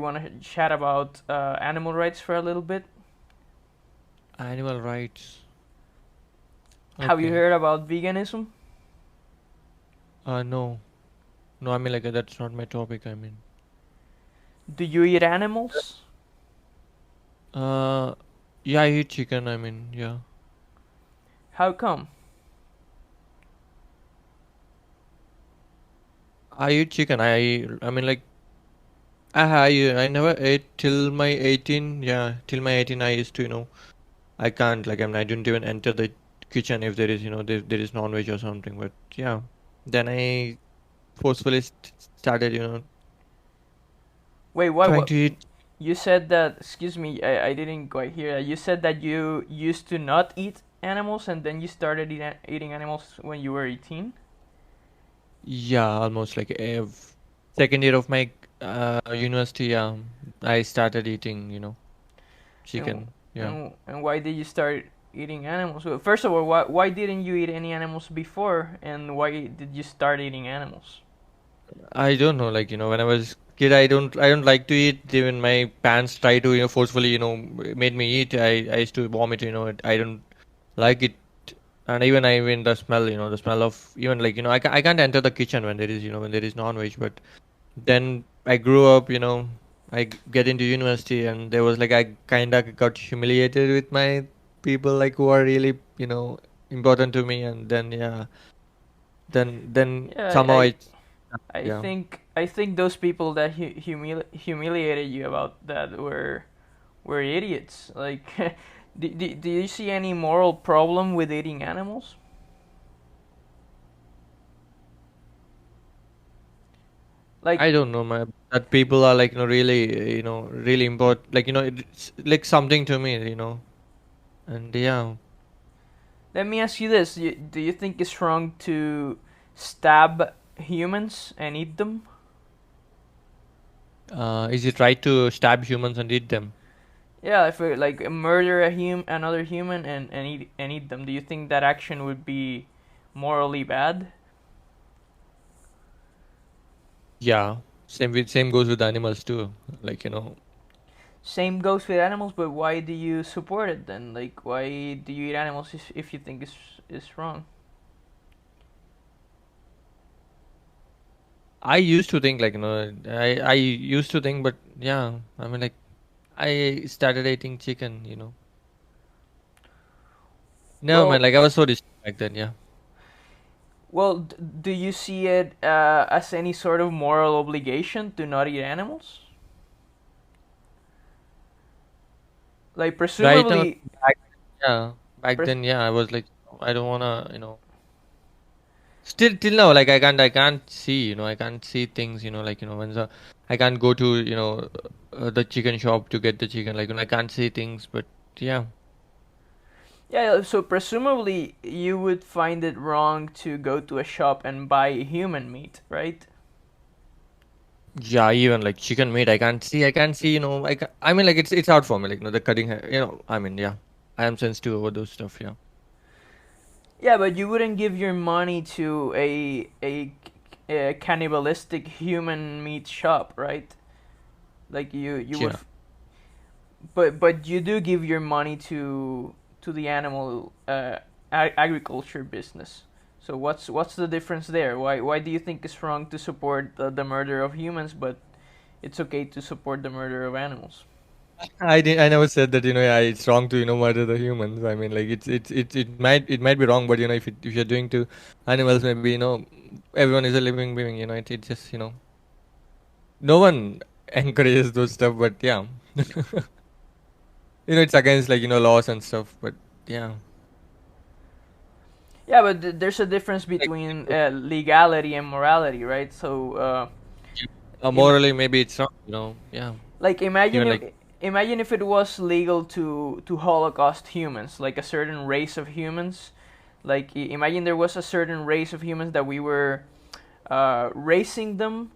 want to chat about animal rights for a little bit. Animal rights. Have you Okay. heard about veganism? No. No, I mean like that's not my topic, I mean. Do you eat animals? Uh yeah, I eat chicken, I mean, yeah. How come? I eat chicken. I mean like I never ate till my 18, yeah, till my 18 I used to, I can't like I mean I didn't even enter the kitchen if there is, there is non-veg or something, but yeah. Then I forcefully started, Wait, why? trying What? to eat. You said that. Excuse me, I didn't quite hear that. You said that you used to not eat animals, and then you started eating animals when you were 18. Yeah, almost like second year of my university, yeah, I started eating, And chicken. Yeah. and why did you start eating animals? Well, first of all, why didn't you eat any animals before, and why did you start eating animals? I don't know, like, when I was kid, I don't like to eat. Even my parents try to, forcefully, made me eat. I used to vomit, I don't like it. And even the smell, the smell of even like, I can't enter the kitchen when there is, when there is non-veg. But then I grew up, get into university and there was like, I kind of got humiliated with my people, like, who are really, important to me. And then, yeah, then Yeah, somehow yeah. I think those people that humiliated you about that were idiots. Like, do you see any moral problem with eating animals? I Like, don't know, my that people are like, really, really important. Like, it's like something to me, and yeah. let me ask you this: do you think it's wrong to stab humans and eat them? Is it right to stab humans and eat them? Yeah, if it, like murder another human and eat them, do you think that action would be morally bad? Yeah, same goes with animals too. Like, Same goes with animals, but why do you support it then? Like, why do you eat animals if you think it's wrong? I used to think like, I used to think, but yeah, I mean like I started eating chicken. No man, Well, like I was so distracted back then. Yeah, do you see it as any sort of moral obligation to not eat animals? Like, right now, presumably, back, yeah, back pres- then, yeah, I was like, I don't wanna, still till now, like I can't see, I can't see things, like, when I can't go to, the chicken shop to get the chicken, like, I can't see things, but yeah. yeah. So presumably, you would find it wrong to go to a shop and buy human meat, right? Yeah, even like chicken meat, I can't see, I mean like it's out for me, like, the cutting hair, I mean, yeah, I am sensitive over those stuff, yeah. Yeah, but you wouldn't give your money to a cannibalistic human meat shop, right? Like you would, Yeah. but you do give your money to the animal agriculture business. So what's the difference there? Why do you think it's wrong to support the murder of humans, but it's okay to support the murder of animals? I never said that, yeah, it's wrong to, murder the humans. I mean, like it might be wrong, but if you're doing to animals, maybe, everyone is a living being, it just, no one encourages those stuff, but yeah. It's against, like, laws and stuff, but yeah. Yeah, but there's a difference Like, between legality and morality, right? So, ima- morally, maybe it's wrong, yeah. like Even like, imagine if it was legal to holocaust humans, like a certain race of humans. Like, imagine there was a certain race of humans that we were raising them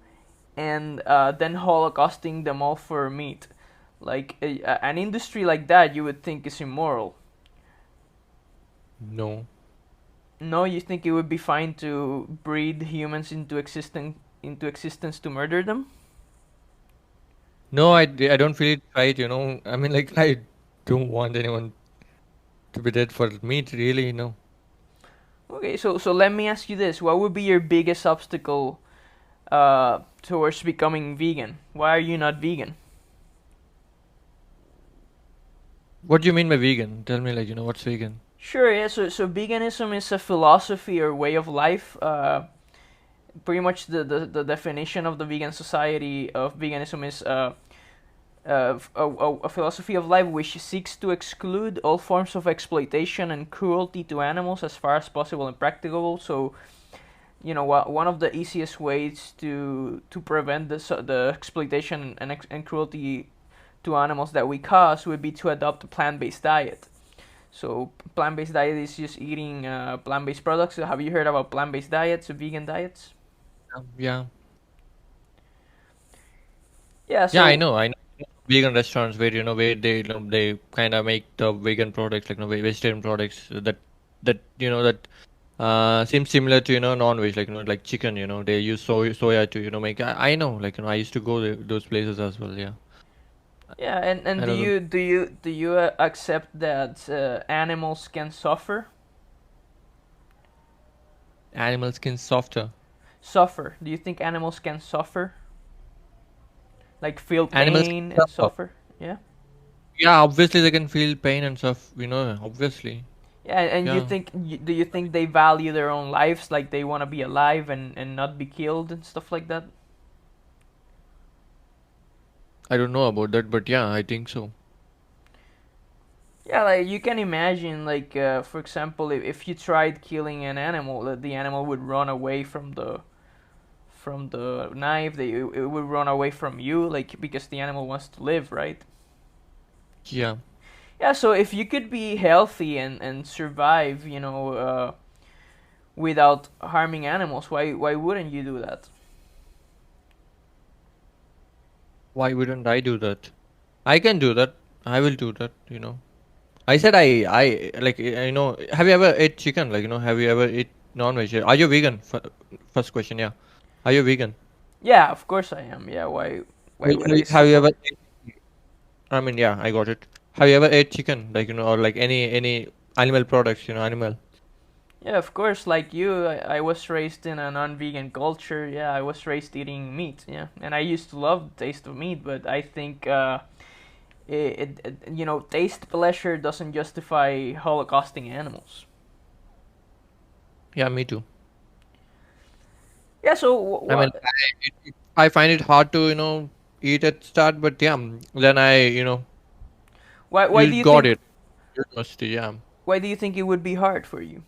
and then holocausting them all for meat. Like, an industry like that, you would think is immoral. no. No, you think it would be fine to breed humans into existence to murder them? No, I don't feel it right, you know. I mean, like, I don't want anyone to be dead for meat, really, you know. Okay, so let me ask you this: what would be your biggest obstacle towards becoming vegan? Why are you not vegan? What do you mean by vegan? Tell me, like, what's vegan? Sure, yeah. So veganism is a philosophy or way of life. Pretty much the definition of the vegan society of veganism is a philosophy of life which seeks to exclude all forms of exploitation and cruelty to animals as far as possible and practicable. So, one of the easiest ways to prevent the exploitation and cruelty to animals that we cause would be to adopt a plant-based diet. So, plant-based diet is just eating plant-based products. So have you heard about plant-based diets or vegan diets? Yeah. Yeah. Yeah, I So know. I know vegan restaurants where, where they, they kind of make the vegan products, like, vegetarian products that seems similar to, non-veg, like, like chicken, they use soya to, make. I know, like, I used to go those places as well. Yeah. yeah, and I do know them. you accept that animals can suffer? Animal skin softer. Suffer. Do you think animals can suffer? Like feel Animals can pain and suffer. suffer? Yeah. Yeah, obviously they can feel pain and stuff, obviously. Yeah, and Yeah. do you think they value their own lives, like they want to be alive and not be killed and stuff like that? I don't know about that, but yeah, I think so. Yeah, like you can imagine, like for example, if you tried killing an animal, that the animal would run away from the knife. It would run away from you, like because the animal wants to live, right? Yeah. Yeah. So if you could be healthy and survive, without harming animals, why wouldn't you do that? Why wouldn't I do that? I can do that. I will do that. I said I like, have you ever ate chicken? Like, have you ever eat non-veg? Are you vegan? First question, yeah. Are you vegan? Yeah, of course I am. Yeah, why would I Have you step ever, up? I mean, yeah, I got it. Have you ever ate chicken? Like, or like any animal products, animal? Yeah, of course. Like you, I was raised in a non-vegan culture. Yeah, I was raised eating meat. Yeah, and I used to love the taste of meat, but I think taste pleasure doesn't justify holocausting animals. Yeah, me too. Yeah. So I mean, what? I find it hard to, eat at start, but yeah, then I, Why do you you got think? it. University, yeah. Why do you think it would be hard for you?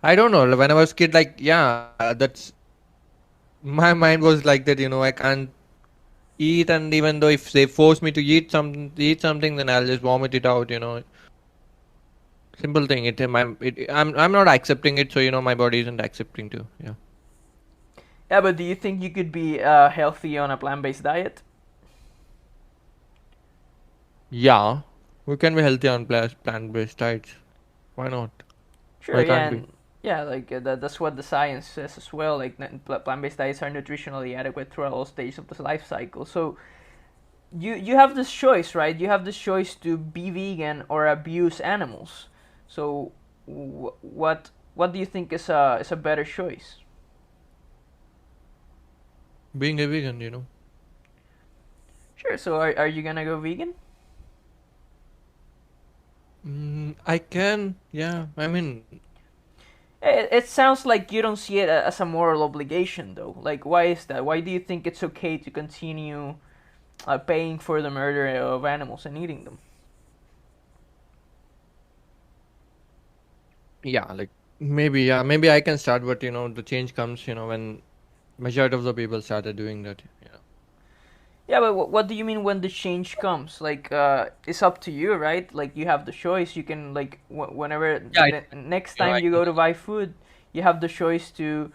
I don't know. When I was kid, like, yeah, that's my mind was like that. I can't eat, and even though if they force me to eat something, then I'll just vomit it out. Simple thing. I'm not accepting it, so my body isn't accepting too. Yeah. Yeah, but do you think you could be healthy on a plant-based diet? Yeah, we can be healthy on plant-based diets. Why not? Sure, Why yeah, can't we? and yeah, like that's what the science says as well. Like plant-based diets are nutritionally adequate throughout all stages of the life cycle. So you have this choice, right? You have this choice to be vegan or abuse animals. So what do you think is a better choice? Being a vegan, Sure. So are you gonna go vegan? I can. Yeah. I mean, It sounds like you don't see it as a moral obligation, though. Like, why is that? Why do you think it's okay to continue paying for the murder of animals and eating them? yeah, like maybe, yeah, maybe I can start, but the change comes, when majority of the people started doing that. Yeah. Yeah, but what do you mean when the change comes? Like, it's up to you, right? Like, you have the choice. You can like whenever Yeah. next I time you know go to that. buy food, you have the choice to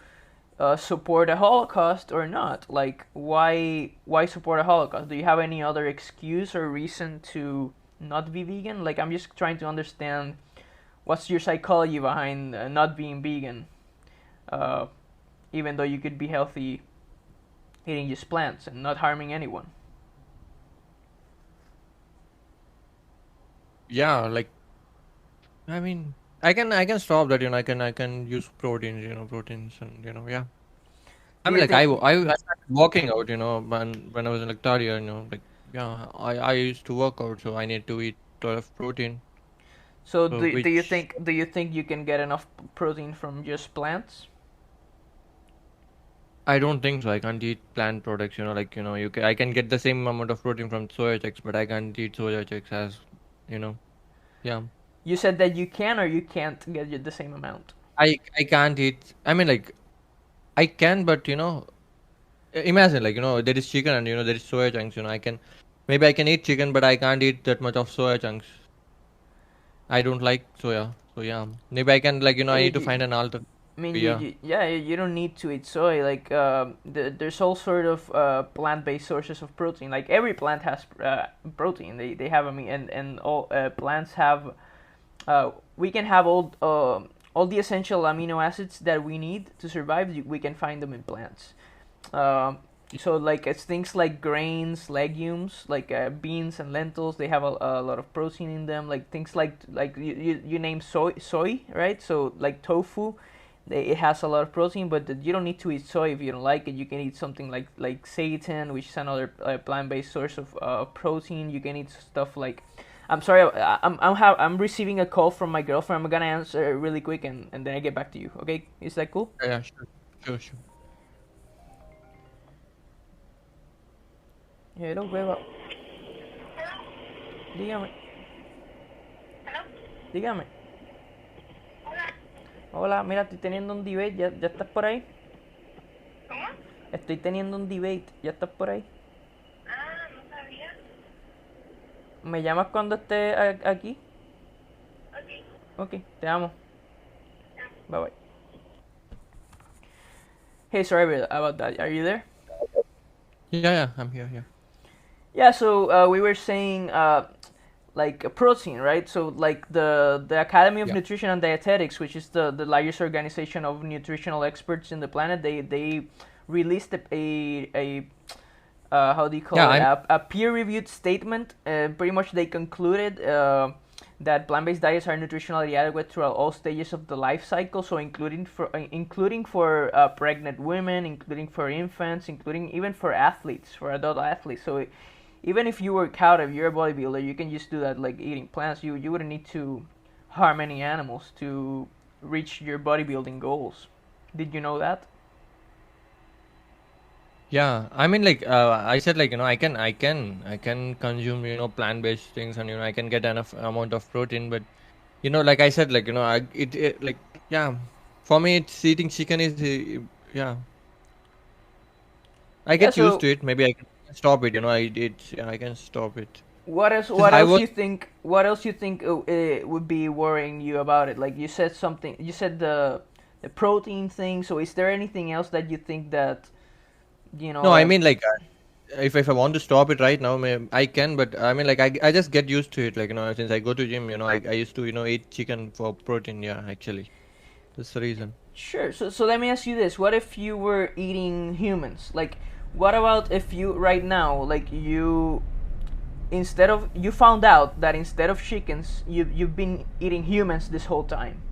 support a Holocaust or not. Like, why support a Holocaust? Do you have any other excuse or reason to not be vegan? Like, I'm just trying to understand what's your psychology behind not being vegan, uh, even though you could be healthy eating just plants and not harming anyone. Yeah, like I mean, I can stop that. I can use proteins. Proteins and yeah. I Do mean, you like think I started working out. When I was in like third year. Like yeah, I used to work out, so I need to eat a lot of protein. so? So which Do you think you can get enough protein from just plants? I don't think so. I can't eat plant products. I can get the same amount of protein from soya chunks, but I can't eat soya chunks as you know. Yeah, You said that you can or you can't get the same amount. I can't eat. I mean, like I can, but imagine like there is chicken and there is soya chunks. I can maybe I can eat chicken, but I can't eat that much of soya chunks. I don't like soya, so yeah. Maybe I can like I Yeah, need to find an alternative. I mean, Yeah, yeah, you don't need to eat soy. Like, there's all sort of plant-based sources of protein. Like every plant has protein. They have and all plants have. We can have all the essential amino acids that we need to survive. We can find them in plants. Um, so like it's things like grains, legumes, like beans and lentils. They have a lot of protein in them. Like things like you name soy, right? So like tofu, it has a lot of protein, but you don't need to eat soy if you don't like it. You can eat something like seitan, which is another plant-based source of protein. You can eat stuff like. I'm sorry, I'm receiving a call from my girlfriend. I'm gonna answer really quick and then I get back to you. Okay, is that cool? yeah, sure, sure, sure. Hello, beba. Dígame, dígame. Hola, mira, estoy teniendo un debate. ¿Ya estás por ahí? Estoy teniendo un debate. ¿Ya estás por ahí? ¿Me llamas cuando esté aquí? Ok, te amo. Bye bye. Hey, sorry about that. Are you there? Yeah, yeah, I'm here, yeah. Yeah, so we were saying like protein, right? So like the Academy of Yeah. Nutrition and Dietetics, which is the largest organization of nutritional experts in the planet, they released a how do you call Yeah, it, I'm a peer-reviewed statement. Pretty much they concluded that plant-based diets are nutritionally adequate throughout all stages of the life cycle, so including for pregnant women, including for infants, including even for athletes, for adult athletes. So even if you work out, if you're a bodybuilder, you can just do that like eating plants. You wouldn't need to harm any animals to reach your bodybuilding goals. Did you know that? Yeah, I mean, like I said, like I can consume plant-based things, and I can get enough amount of protein. But like I said, like it like yeah, for me, it's eating chicken is yeah, I Yeah. get used So to it. Maybe I can stop it. I can stop it. what else? Since What I else was you think? What else you think would be worrying you about it? Like you said something. You said the protein thing. So is there anything else that you think that you know no, I that? mean like if I want to stop it right now, I can. But I mean like I just get used to it. Like since I go to gym, I used to eat chicken for protein. Yeah, actually, that's the reason. Sure. So let me ask you this: what if you were eating humans? Like, what about if you right now, like you found out that instead of chickens, you've been eating humans this whole time,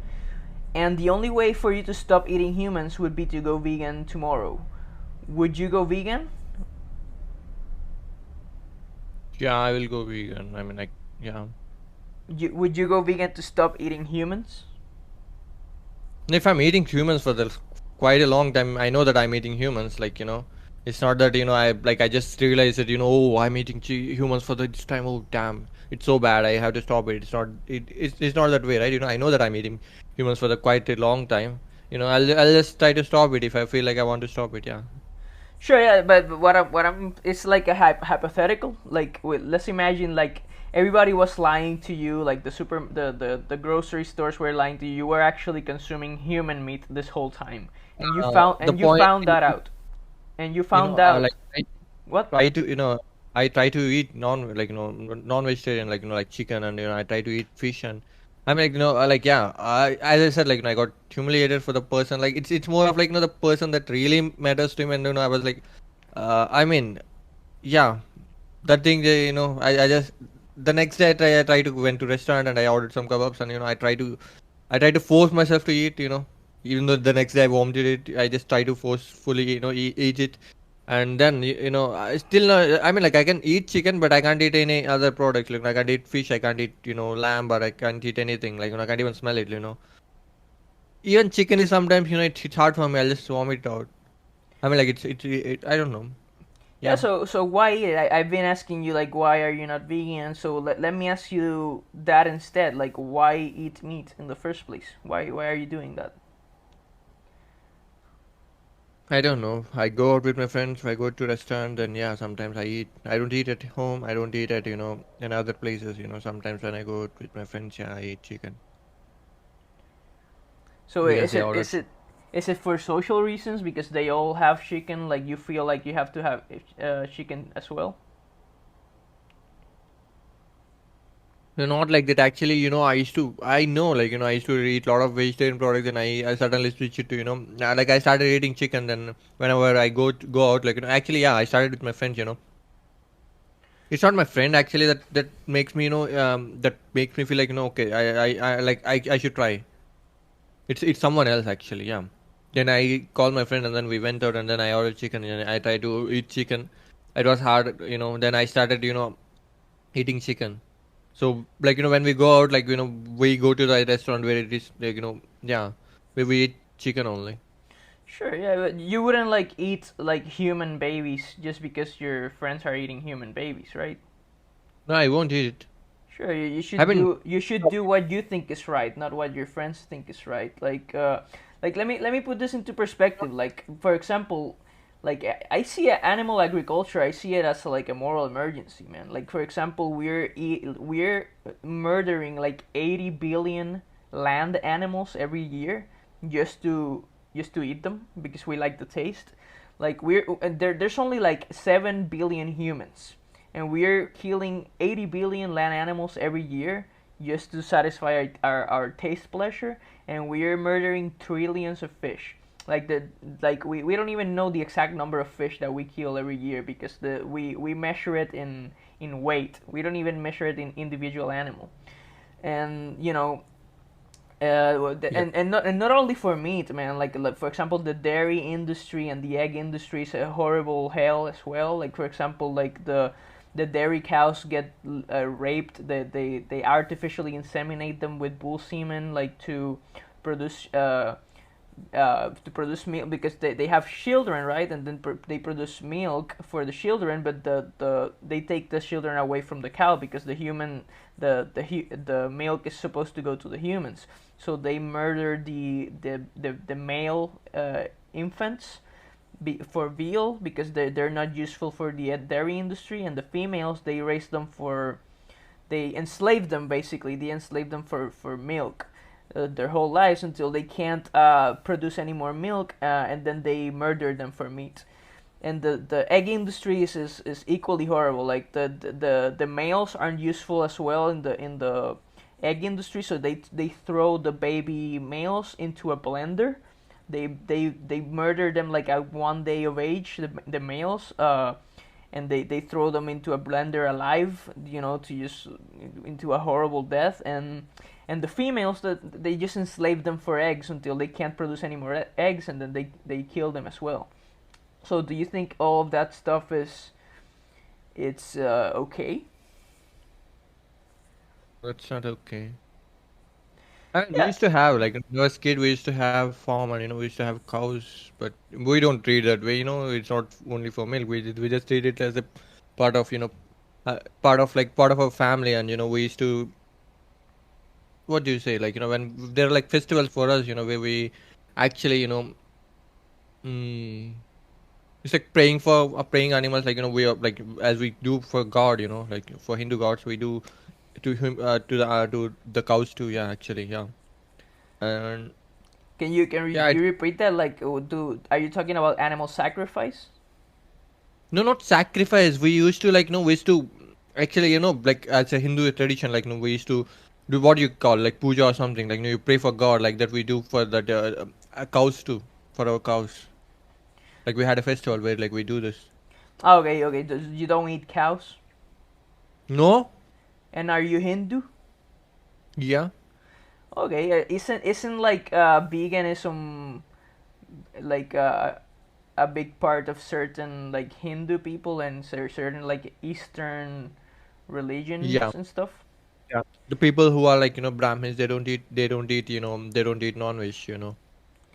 and the only way for you to stop eating humans would be to go vegan tomorrow. Would you go vegan? Yeah, I will go vegan. I mean, like, yeah. Would you go vegan to stop eating humans? If I'm eating humans for quite a long time, I know that I'm eating humans. Like, it's not that I just realized that oh, I'm eating humans for this time. Oh, damn, it's so bad. I have to stop it. It's not that way, right? I know that I'm eating humans for the quite a long time. I'll just try to stop it if I feel like I want to stop it. Yeah. Sure, yeah, but what I'm it's like a hypothetical. Like, let's imagine like everybody was lying to you, like the grocery stores were lying to you. You were actually consuming human meat this whole time, and The you point, found that out, and you found out like what? try to I try to eat non-vegetarian, like like chicken, and I try to eat fish. And I'm like like yeah, as I said, like I got humiliated for the person. Like it's more of like the person that really matters to him. And I was like I mean, yeah, that thing, I just the next day I try to went to restaurant and I ordered some kebabs, and I try to force myself to eat, even though the next day I vomited it. I just try to forcefully, eat it. And then, I still not, I mean, like, I can eat chicken, but I can't eat any other products. Like, I can't eat fish, I can't eat, lamb, or I can't eat anything. Like, I can't even smell it. Even chicken is sometimes, it's hard for me. I'll just vomit it out. I mean, like, I don't know. Yeah, Yeah. so why eat it? I've been asking you like why are you not vegan? So let me ask you that instead. Like why eat meat in the first place? Why are you doing that? I don't know. I go out with my friends. I go to restaurant, and yeah, sometimes I eat. I don't eat at home. I don't eat at in other places. Sometimes when I go out with my friends, yeah, I eat chicken So because they ordered. is it for social reasons because they all have chicken? Like you feel like you have to have chicken as well? Not like that. Actually, I know, like, I used to eat a lot of vegetarian products, and I suddenly switched it to, like, I started eating chicken. Then whenever I go out, like, actually, yeah, I started with my friends. It's not my friend actually that makes me, that makes me feel like, okay, I should try. It's someone else actually, yeah. Then I called my friend, and then we went out, and then I ordered chicken, and I tried to eat chicken. It was hard. Then I started, eating chicken. So, like, when we go out, like, we go to the restaurant where it is, like, yeah, where we eat chicken only. Sure, yeah, but you wouldn't like eat like human babies just because your friends are eating human babies, right? No, I won't eat it. Sure, I mean, you should do what you think is right, not what your friends think is right. Like let me put this into perspective. Like for example, like I see animal agriculture. I see it as like a moral emergency, man. Like for example, we're murdering like 80 billion land animals every year just to just to eat them because we like the taste. Like there's only like 7 billion humans and we're killing 80 billion land animals every year just to satisfy our taste pleasure, and we're murdering trillions of fish. We don't even know the exact number of fish that we kill every year because we measure it in weight. We don't even measure it in individual animal. And yep. and not only for meat, man. Like for example, the dairy industry and the egg industry is a horrible hell as well. Like for example, like the dairy cows get raped. They artificially inseminate them with bull semen, like produce uh, to produce milk because they have children, right? And then they produce milk for the children, but they take the children away from the cow because the milk is supposed to go to the humans. So they murder the male infants for veal because they're not useful for the dairy industry, and the females they raise them for they enslave them basically. They enslave them for milk their whole lives until they can't produce any more milk, and then they murder them for meat. And the egg industry is equally horrible. Like the males aren't useful as well in the egg industry, so they throw the baby males into a blender. They murder them like at 1 day of age, the males, and they throw them into a blender alive, to just into a horrible death. And the females that they just enslave them for eggs until they can't produce any more eggs, and then they kill them as well. So do you think all of that stuff is it's okay? That's not okay. And we Yeah. used to have, like, when I was a kid, we used to have farm, and we used to have cows, but we don't treat that way. It's not only for milk. We just treat it as a part of, part of our family. And we used to, what do you say, like, when there are like festivals for us, where we actually, mm, it's like praying for praying animals, like, we are like, as we do for God, like for Hindu gods, we do to him, to the cows too. Yeah, actually, yeah. And yeah, You repeat that? Like, do are you talking about animal sacrifice? no, not sacrifice. We used to, like, we used to actually, like, as a Hindu tradition, like, we used to do what you call like puja or something. Like, you pray for God, like that we do for that cows too, for our cows. Like, we had a festival where, like, we do this. Oh, okay, okay. You don't eat cows? No, And are you Hindu? Yeah. Okay, isn't like veganism like a big part of certain like Hindu people and certain like Eastern Yeah. religions and stuff? Yeah. The people who are like, Brahmins, they don't eat, they don't eat non-veg,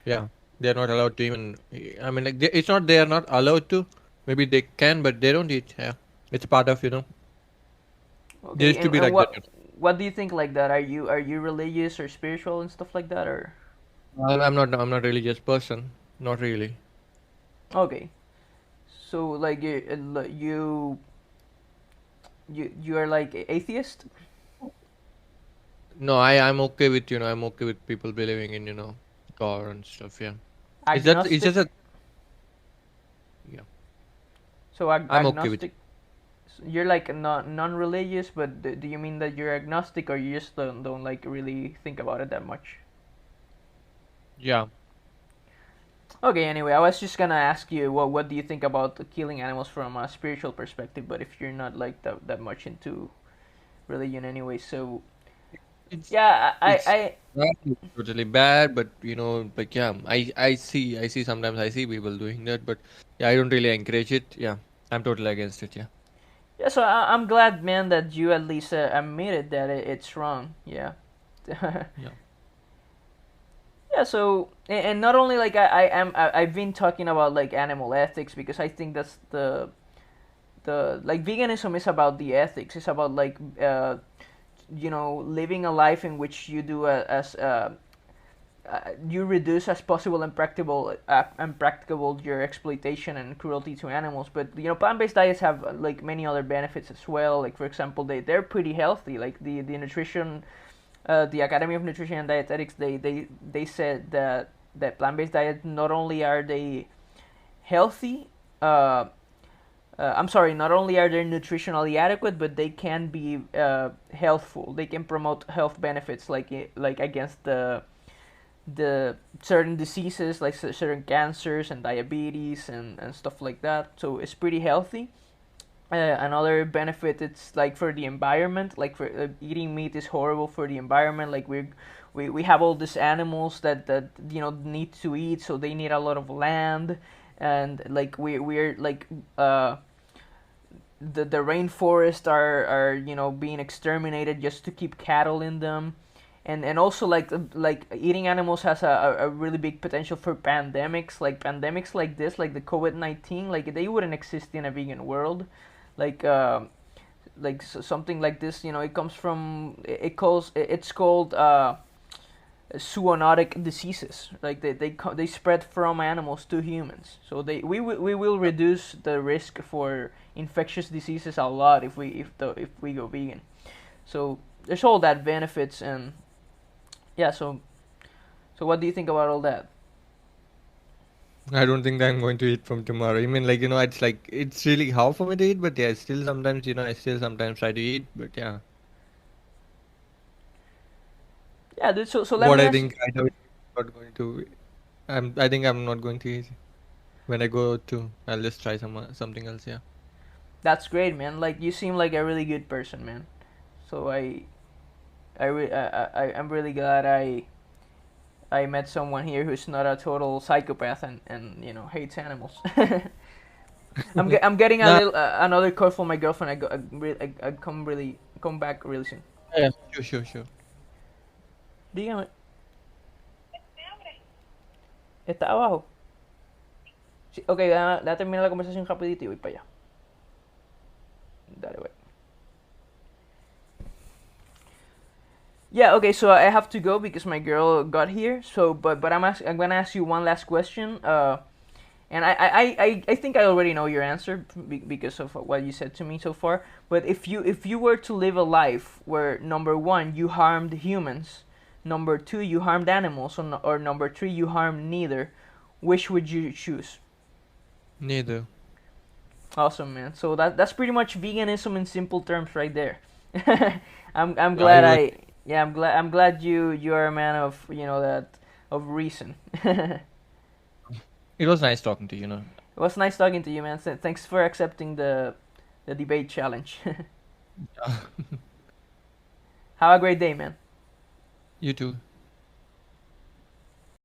Yeah. They're not allowed to even, I mean, like, it's not they are not allowed to. Maybe they can, but they don't eat. Yeah. It's part of, they Okay, used to be and like that. what do you think like that? Are you religious or spiritual and stuff like that or? I'm not a religious person. Not really. Okay, so like you are like atheist, No, I'm okay with, I'm okay with people believing in, God and stuff. Yeah. It's just agnostic. a, yeah. So I'm okay with it. agnostic. You're like non-religious, but do you mean that you're agnostic or you just don't like really think about it that much? Yeah. Okay, anyway, I was just gonna ask you what do you think about killing animals from a spiritual perspective, but if you're not like that much into religion anyway, so It's yeah, it's not totally bad, but like, yeah, I see sometimes I see people doing that, but yeah, I don't really encourage it. Yeah, I'm totally against it. Yeah. yeah, so I'm glad, man, that you at least admitted that it's wrong. Yeah. Yeah. Yeah, so and not only like I've been talking about like animal ethics because I think that's the like veganism is about the ethics. It's about like living a life in which you do as you reduce as possible and practicable your exploitation and cruelty to animals. But plant-based diets have like many other benefits as well. Like for example, they're pretty healthy. Like the nutrition, the Academy of Nutrition and Dietetics, they said that plant-based diets not only are they healthy, I'm sorry, not only are they nutritionally adequate, but they can be healthful. They can promote health benefits like against the certain diseases like certain cancers and diabetes and stuff like that. So it's pretty healthy. Another benefit it's like for the environment, like for eating meat is horrible for the environment. Like we have all these animals that need to eat, so they need a lot of land, and like we're like the rainforests are being exterminated just to keep cattle in them, and also like eating animals has a really big potential for pandemics like this, like the COVID-19, like they wouldn't exist in a vegan world, like something like this, it comes from it's called zoonotic diseases. Like they spread from animals to humans. So we will reduce the risk for infectious diseases a lot if we go vegan. So there's all that benefits and yeah. So what do you think about all that? I don't think I'm going to eat from tomorrow. I mean, like, it's like it's really hard for me to eat, but yeah, still sometimes, I still sometimes try to eat, but yeah. Yeah, dude. So let What me I ask. think I know not going to. I think I'm not going to eat. When I go to, I'll just try something else. Yeah. That's great, man. Like you seem like a really good person, man. So I'm really glad I met someone here who's not a total psychopath and hates animals. I'm getting a Nah, little another call from my girlfriend. I come back really soon. yeah, sure, sure, sure. Dígame, está abajo. Sí, ok, déjame terminar la conversación rapidito y voy para allá. Dale, güey. Yeah, okay, so I have to go because my girl got here. So, but I'm gonna ask you one last question. And I think I already know your answer because of what you said to me so far. But if you were to live a life where number one you harmed humans, number two you harmed animals, or number three you harmed neither, which would you choose? Neither. Awesome, man. So that's pretty much veganism in simple terms, right there. I'm Yeah, it glad was. I'm glad you are a man of that of reason. It It was nice talking to you. was nice talking to you, man. Thanks for accepting the debate challenge. Yeah. Have a great day, man. You too.